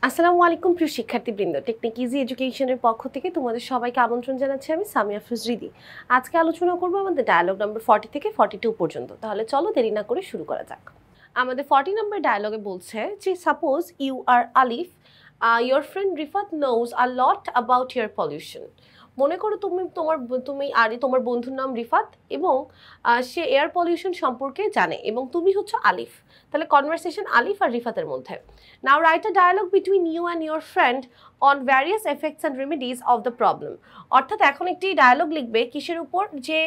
আসসালামু আলাইকুম প্রিয় শিক্ষার্থীবৃন্দ, টেকনিক ইজি এডুকেশনের পক্ষ থেকে তোমাদের সবাইকে আমন্ত্রণ জানাচ্ছি আমি সামিয়া ফজরিদি। আজকে আলোচনা করব আমাদের ডায়ালগ নাম্বার 40 থেকে 42 পর্যন্ত। তাহলে চলো দেরি না করে শুরু করা যাক। আমাদের 40 নম্বর ডায়ালগে বলছে যে suppose you are Alif, your friend Rifat knows a lot about air pollution. মনে করো তোমার বন্ধুর নাম রিফাত এবং সে এয়ার পলিউশন সম্পর্কে জানে এবং তুমি হচ্ছে আলিফ। তাহলে কনভারসেশন আলিফ আর রিফাতের মধ্যে। Now write a dialogue between you and your friend on various effects and remedies of the problem. অর্থাৎ এখন একটি ডায়ালগ লিখবে কিসের উপর, যে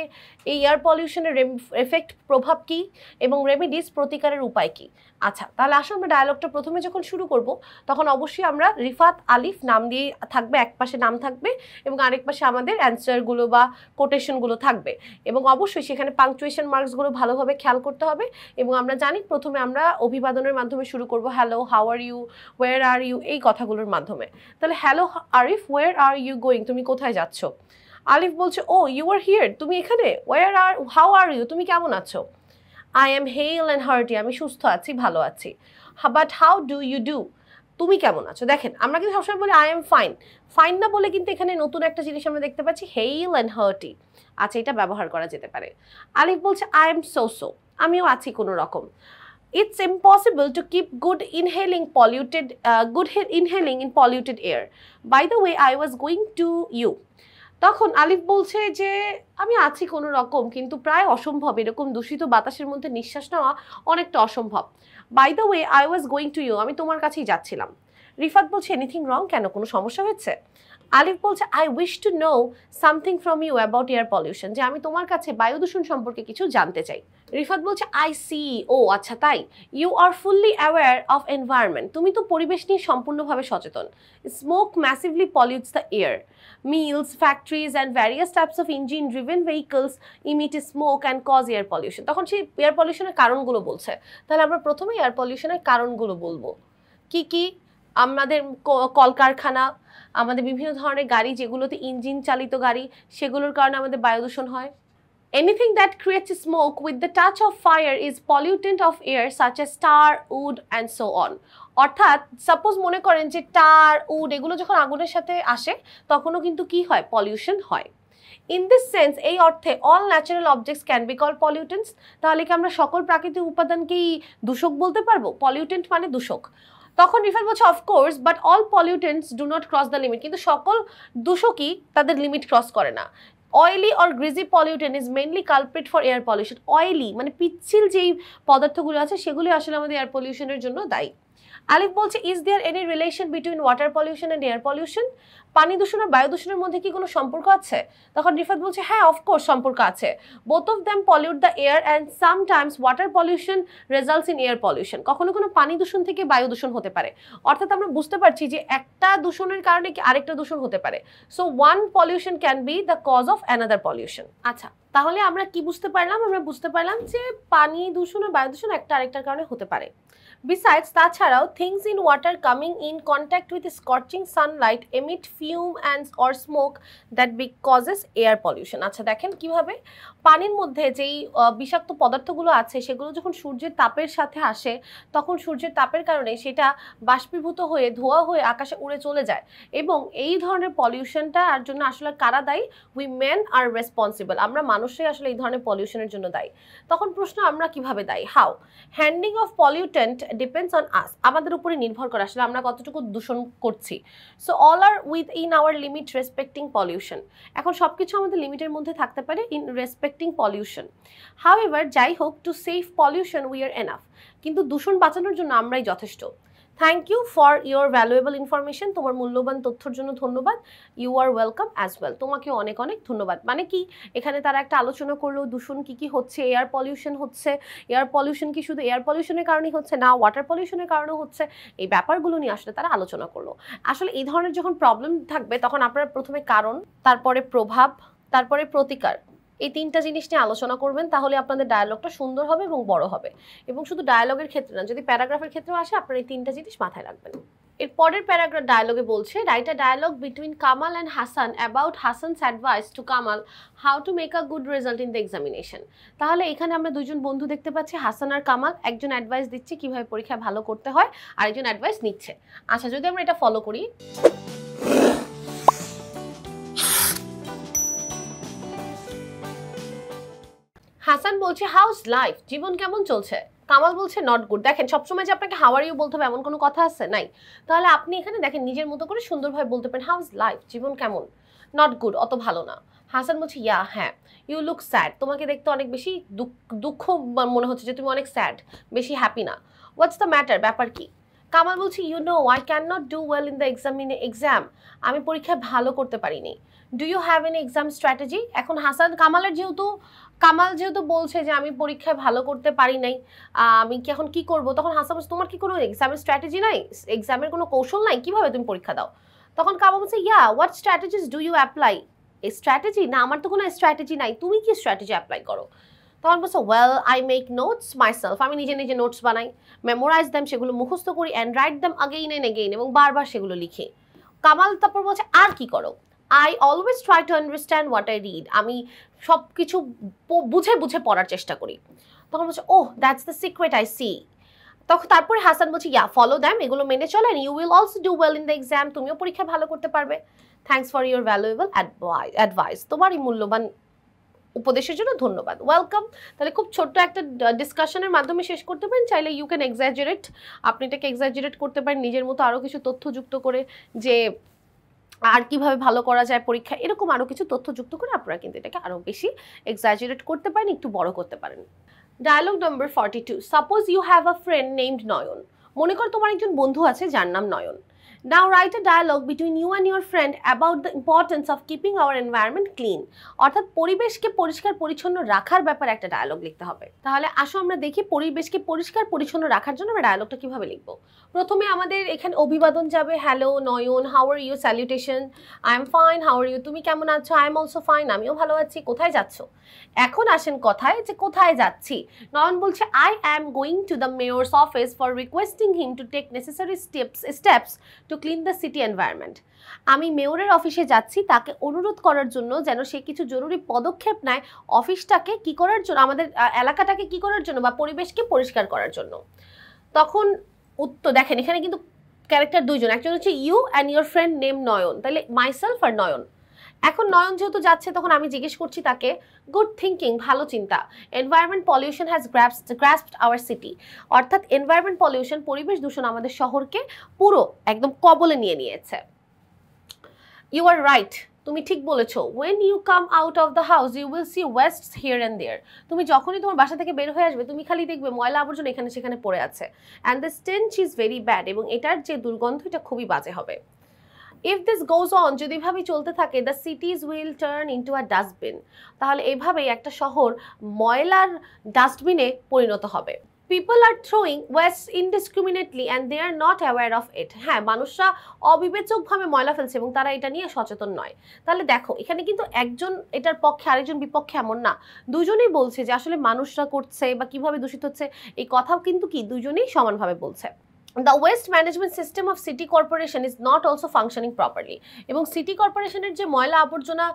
এই এয়ার পলিউশনের এফেক্ট প্রভাব কী এবং রেমেডিজ প্রতিকারের উপায় কী। আচ্ছা, তাহলে আসলে আমরা ডায়ালগটা প্রথমে যখন শুরু করব তখন অবশ্যই আমরা রিফাত আলিফ নাম দিয়ে থাকবে, এক পাশে নাম থাকবে এবং আরেক পাশে আমাদের অ্যান্সারগুলো বা কোটেশনগুলো থাকবে এবং অবশ্যই সেখানে পাংচুয়েশন মার্কসগুলো ভালোভাবে খেয়াল করতে হবে। এবং আমরা জানি প্রথমে আমরা অভিবাদনের মাধ্যমে শুরু করব, hello, how are you, where are you, এই কথাগুলোর মাধ্যমে। তাহলে hello Arif, where are you going, তুমি কোথায় যাচ্ছ? আলিফ বলছে ও ইউ আর হিয়ার, তুমি এখানে। ওয়ের আর, হাউ আর ইউ, তুমি কেমন আছো? I am hale and hearty, আমি সুস্থ আছি, ভালো আছি। But how do you do, তুমি কেমন আছো? দেখেন আমরা কিন্তু সবসময় বলি আই এম ফাইন, ফাইন না বলে কিন্তু এখানে নতুন একটা জিনিস আমরা দেখতে পাচ্ছি, হেল অ্যান্ড হার্টি। আচ্ছা, এটা ব্যবহার করা যেতে পারে। আলিফ বলছে আই এম সো সো, আমিও আছি কোনো রকম। It's impossible to keep good inhaling in polluted air. By the way, I was going to you. তখন আলিফ বলছে যে আমি আছি কোনো রকম, কিন্তু প্রায় অসম্ভব, এরকম দূষিত বাতাসের মধ্যে নিঃশ্বাস নেওয়া অনেকটা অসম্ভব। By the way I was going to you, আমি তোমার কাছেই যাচ্ছিলাম। রিফাত বলছে এনিথিং রং, কেন, কোনো সমস্যা হয়েছে? আলিফ বলছে I wish to know something from you about air pollution, যে আমি তোমার কাছে বায়ু দূষণ সম্পর্কে কিছু জানতে চাই। রিফাত বলছে আই সি, ও আচ্ছা তাই। You are fully aware of environment, তুমি তো পরিবেশ নিয়ে সম্পূর্ণভাবে সচেতন। Smoke massively pollutes the air. Mills, factories and various types of engine driven vehicles emit smoke and cause air pollution. তখন সেই এয়ার পলিউশনের কারণগুলো বলছে। তাহলে আমরা প্রথমে এয়ার পলিউশনের কারণগুলো বলবো। কি কি? আমাদের কলকারখানা, আমাদের বিভিন্ন ধরনের গাড়ি যেগুলোতে ইঞ্জিন চালিত গাড়ি, সেগুলোর কারণে আমাদের বায়ু দূষণ হয়। Anything that creates smoke with the touch of fire is pollutant of air such as tar, wood and so on. অর্থাৎ সাপোজ মনে করেন যে টার, উড এগুলো যখন আগুনের সাথে আসে তখনও কিন্তু কি হয়, পলিউশন হয়। ইন দিস সেন্স, এই অর্থে all natural objects can be called pollutants. তাহলে কি আমরা সকল প্রাকৃতিক উপাদানকেই দূষক বলতে পারবো? পলিউটেন্ট মানে দূষক। তখন রিফাত বলছে of course, but all pollutants do not cross the limit, কিন্তু সকল দূষকই তাদের লিমিট ক্রস করে না। Oily or greasy pollutant is mainly culprit for air pollution. Oily মানে পিচ্ছিল যেই পদার্থগুলো আছে সেগুলি আসলে আমাদের এয়ার পলিউশনের জন্য দায়ী। আলিফ বলছে is there any relation between water pollution and air pollution, পানি দূষণ আর বায়ু দূষণের মধ্যে কি কোনো সম্পর্ক আছে? তখন রিফাত বলছে হ্যাঁ অফকোর্স সম্পর্ক আছে। Both of them pollute the air and sometimes water pollution results in air pollution. কখনো কোনো পানি দূষণ থেকে বায়ু দূষণ হতে পারে। অর্থাৎ আমরা বুঝতে পারছি যে একটা দূষণের কারণে কি আরেকটা দূষণ হতে পারে। So one pollution can be the cause of another pollution. আচ্ছা, তাহলে আমরা কি বুঝতে পারলাম? আমরা বুঝতে পারলাম যে পানি দূষণ আর বায়ু দূষণ একটা আরেকটার কারণে হতে পারে। Besides, তাছাড়াও things in water coming in contact with scorching sunlight emit fume and or smoke that causes air pollution. আচ্ছা দেখেন কিভাবে পানির মধ্যে যেই বিষাক্ত পদার্থগুলো আছে সেগুলো যখন সূর্যের তাপের সাথে আসে তখন সূর্যের তাপের কারণে সেটা বাষ্পীভূত হয়ে ধোঁয়া হয়ে আকাশে উড়ে চলে যায় এবং এই ধরনের পলিউশনটার জন্য আসলে কারা দায়ী? উই মেন আর রেসপন্সিবল, আমরা মানুষই আসলে এই ধরনের পলিউশনের জন্য দায়ী। তখন প্রশ্ন আমরা কিভাবে দায়ী? How? Handling of pollutant depends on us, আমাদের উপরে নির্ভর করে আসলে আমরা কতটুকু দূষণ করছি। So all are within our limit respecting pollution, এখন সব কিছু আমাদের লিমিটের মধ্যে থাকতে পারে ইন রেসপেক্টিং পলিউশন। হাউএভার, যাই হোক, to save pollution we are enough, কিন্তু দূষণ বাঁচানোর জন্য আমরাই যথেষ্ট। Thank you for your valuable information, তোমার মূল্যবান তথ্যর জন্য ধন্যবাদ। You are welcome as well, তোমাকে অনেক অনেক ধন্যবাদ। মানে কি, এখানে তারা একটা আলোচনা করলো দূষণ কি কি হচ্ছে, এয়ার পলিউশন হচ্ছে, এয়ার পলিউশন কি শুধু এয়ার পলিউশনের কারণেই হচ্ছে না, ওয়াটার পলিউশনের কারণেও হচ্ছে, এই ব্যাপারগুলো নিয়ে আসলে তারা আলোচনা করলো। আসলে এই ধরনের যখন প্রবলেম থাকবে তখন আপনারা প্রথমে কারণ, তারপরে প্রভাব, তারপরে প্রতিকার, এই তিনটা জিনিস নিয়ে আলোচনা করবেন, তাহলে আপনাদের ডায়ালগটা সুন্দর হবে এবং বড় হবে। এবং শুধু ডায়ালগের ক্ষেত্রে না, যদি প্যারাগ্রাফের ক্ষেত্রেও আসে আপনারা এই তিনটা জিনিস মাথায় রাখবেন। এর পরের প্যারাগ্রাফ ডায়লগে বলছে write a dialogue between Kamal and Hasan about Hasan's advice to Kamal how to make a good result in the examination. তাহলে এখানে আমরা দুজন বন্ধু দেখতে পাচ্ছি, হাসান আর কামাল। একজন অ্যাডভাইস দিচ্ছে কিভাবে পরীক্ষায় ভালো করতে হয়, আরেকজন অ্যাডভাইস নিচ্ছে। আচ্ছা, যদি আমরা এটা ফলো করি, হাসান বলছে হাউস লাইফ, জীবন কেমন চলছে। কামাল বলছে নট গুড। দেখেন, সবসময় যে আপনাকে হাউ আর ইউ বলতে হবে এমন কোনো কথা আছে নাই। তাহলে আপনি এখানে দেখেন নিজের মতো করে সুন্দরভাবে বলতে পারেন হাউস লাইফ, জীবন কেমন, নট গুড, অত ভালো না। হাসান বলছে ইয়া, হ্যাঁ। ইউ লুক স্যাড, তোমাকে দেখতে অনেক বেশি দুঃখ মনে হচ্ছে, যে তুমি অনেক স্যাড, বেশি হ্যাপি না। হোয়াটস দ্য ম্যাটার, ব্যাপার কি। কামাল বলছে you know I can not do well in the exam, আমি পরীক্ষায় ভালো করতে পারিনি। Do you have any exam strategy. এখন হাসান কামাল যেহেতু বলছে যে আমি পরীক্ষায় ভালো করতে পারি নাই, আমি কি এখন কি করব, তখন হাসান বলছে তোমার কি কোনো এক্সামের স্ট্র্যাটেজি নাই, এক্সামের কোনো কৌশল নাই, কিভাবে তুমি পরীক্ষা দাও। তখন কামাল বলছে yeah, what strategies do you apply. এই স্ট্র্যাটেজি না, আমার তো কোনো স্ট্র্যাটেজি নাই, তুমি কি স্ট্র্যাটেজি অ্যাপ্লাই করো। তখন বলছে well I make notes myself, আমি নিজে নিজে নোটস বানাই, মেমোরাইজ দেম, সেগুলো মুখস্থ করি, and write them again and again, এবং বারবার সেগুলো লিখি। কামাল তারপর বলছে আর কি করো। I always try to understand what I read, আমি সব কিছু বুঝে বুঝে পড়ার চেষ্টা করি। তখন বলছে oh that's the secret I see. তখন তারপরে হাসান বলছে ইয়া ফলো দ্যাম, এগুলো মেনে চলো, and you will also do well in the exam, তুমিও পরীক্ষা ভালো করতে পারবে। Thanks for your valuable advice, তোমার এই মূল্যবান উপদেশের জন্য ধন্যবাদ, ওয়েলকাম। তাহলে খুব ছোট্ট একটা ডিসকাশনের মাধ্যমে শেষ করতে পারেন। চাইলে ইউ ক্যান এক্সাজারেট, আপনি এটাকে এক্সাজারেট করতে পারেন নিজের মতো আরও কিছু তথ্য যুক্ত করে, যে আর কিভাবে ভালো করা যায় পরীক্ষা, এরকম আরও কিছু তথ্য যুক্ত করে আপনারা কিন্তু এটাকে আরও বেশি এক্সাজারেট করতে পারেন, একটু বড় করতে পারেন। Dialogue number 42, suppose you have a friend named Nayan. মনে কর তোমার একজন বন্ধু আছে যার নাম নয়ন। Now write a dialogue between you and your friend about the importance of keeping our environment clean. অর্থাৎ পরিবেশকে পরিষ্কার পরিচ্ছন্ন রাখার ব্যাপারে একটা ডায়লগ লিখতে হবে। তাহলে আসো আমরা দেখি পরিবেশকে পরিষ্কার পরিচ্ছন্ন রাখার জন্য আমরা ডায়লগটা কিভাবে লিখব। প্রথমে আমাদের এখানে অভিবাদন যাবে, hello Nayan, how are you, salutation, I am fine, how are you, তুমি কেমন আছো, আই এম অলসো ফাইন, আমিও ভালো আছি, কোথায় যাচ্ছ। এখন আসেন কথায়, যে কোথায় যাচ্ছি। নয়ন বলছে I am going to the mayor's office for requesting him to take necessary steps to clean the city environment. আমি মেয়রের অফিসে যাচ্ছি তাকে অনুরোধ করার জন্য যেন সে কিছু জরুরি পদক্ষেপ নেয় অফিসটাকে কি করার জন্য, আমাদের এলাকাটাকে কি করার জন্য, বা পরিবেশকে পরিষ্কার করার জন্য। তখন উত্তর দেখেন, এখানে কিন্তু ক্যারেক্টার দুইজন, একজন হচ্ছে you and your friend name Nayan, তাহলে মাইসেলফ আর নয়ন। এখন নয়ন যেহেতু যাচ্ছে, তখন আমি জিজ্ঞেস করছি তাকে, গুড থিঙ্কিং, ভালো চিন্তা, environment pollution has grasped our city. অর্থাৎ এনভায়রনমেন্ট পলিউশন, পরিবেশ দূষণ আমাদের শহরকে পুরো একদম কবলে নিয়ে নিয়েছে। ইউ আর রাইট, তুমি ঠিক বলেছো। When you come out of the house you will see waste here and there. তুমি যখনই তোমার বাসা থেকে বের হয়ে আসবে, তুমি খালি দেখবে ময়লা আবর্জনা এখানে সেখানে পড়ে আছে। And the stench is very bad, এবং এটার যে দুর্গন্ধ এটা খুবই বাজে হবে। ইফ দিস গোজ অন, যদি এভাবে চলতে থাকে, the cities will turn into a dustbin, তাহলে এভাবেই একটা শহর ময়লার ডাস্টবিনে পরিণত হবে। People are throwing waste indiscriminately and they are not aware of it. হ্যাঁ, মানুষরা অবিবেচকভাবে ময়লা ফেলছে এবং তারা এটা নিয়ে সচেতন নয়। তাহলে দেখো, এখানে কিন্তু একজন এটার পক্ষে আরেকজন বিপক্ষে এমন না, দুজনেই বলছে যে আসলে মানুষরা করছে বা কিভাবে দূষিত হচ্ছে, এই কথাও কিন্তু কি দুজনেই সমানভাবে বলছে। The waste management system of city corporation is not also functioning properly, এবং সিটি কর্পোরেশনের যে ময়লা আবর্জনা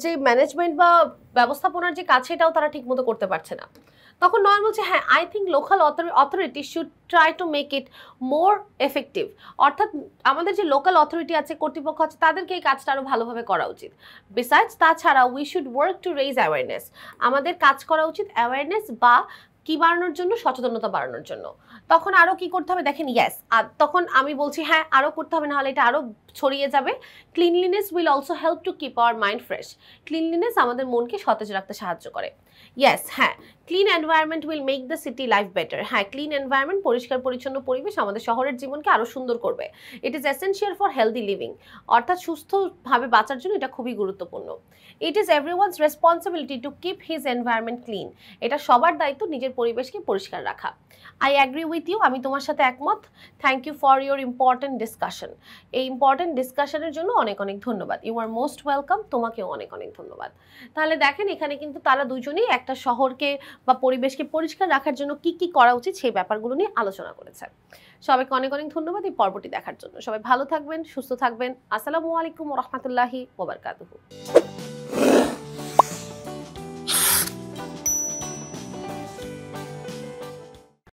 যে ম্যানেজমেন্ট বা ব্যবস্থাপনার যে কাজ, সেটাও তারা ঠিকমতো করতে পারছে না। তখন নয়ন বলছে হ্যাঁ, I think local authority should try to make it more effective. অর্থাৎ আমাদের যে লোকাল অথরিটি আছে, কর্তৃপক্ষ আছে, তাদেরকে এই কাজটা আরও ভালোভাবে করা উচিত। বিসাইডস, তাছাড়া we should work to raise awareness, আমাদের কাজ করা উচিত অ্যাওয়ারনেস বা কি বাড়ানোর জন্য, সচেতনতা বাড়ানোর জন্য। তখন আরও কি করতে হবে দেখেন, ইয়েস, আর তখন আমি বলছি হ্যাঁ আরও করতে হবে, নাহলে এটা আরও ছড়িয়ে যাবে। Cleanliness will also help to keep our mind fresh, cleanliness আমাদের মনকে সতেজ রাখতে সাহায্য করে। ইয়েস, হ্যাঁ, clean environment will make the city life better. হ্যাঁ, ক্লিন এনভায়রনমেন্ট, পরিষ্কার পরিচ্ছন্ন পরিবেশ আমাদের শহরের জীবনকে আরও সুন্দর করবে। It is essential for healthy living, অর্থাৎ সুস্থভাবে বাঁচার জন্য এটা খুবই গুরুত্বপূর্ণ। It is everyone's responsibility to keep his environment clean, এটা সবার দায়িত্ব নিজের পরিবেশকে পরিষ্কার রাখা। আই অ্যাগ্রি উইথ ইউ, আমি তোমার সাথে একমত। Thank you for your important discussion, এই ইম্পর্টেন্ট ডিসকাশনের জন্য অনেক অনেক ধন্যবাদ। ইউ আর মোস্ট ওয়েলকাম, তোমাকেও অনেক অনেক ধন্যবাদ। তাহলে দেখেন, এখানে কিন্তু তারা দুজনেই একটা শহরকে বা পরিবেশকে পরিষ্কার রাখার জন্য কি কি করা উচিত সেই ব্যাপারগুলো নিয়ে আলোচনা করেছে। সবাইকে অনেক অনেক ধন্যবাদ এই পর্বটি দেখার জন্য। সবাই ভালো থাকবেন, সুস্থ থাকবেন। আসসালামু আলাইকুম ওয়া রাহমাতুল্লাহি ওয়া বারাকাতুহু।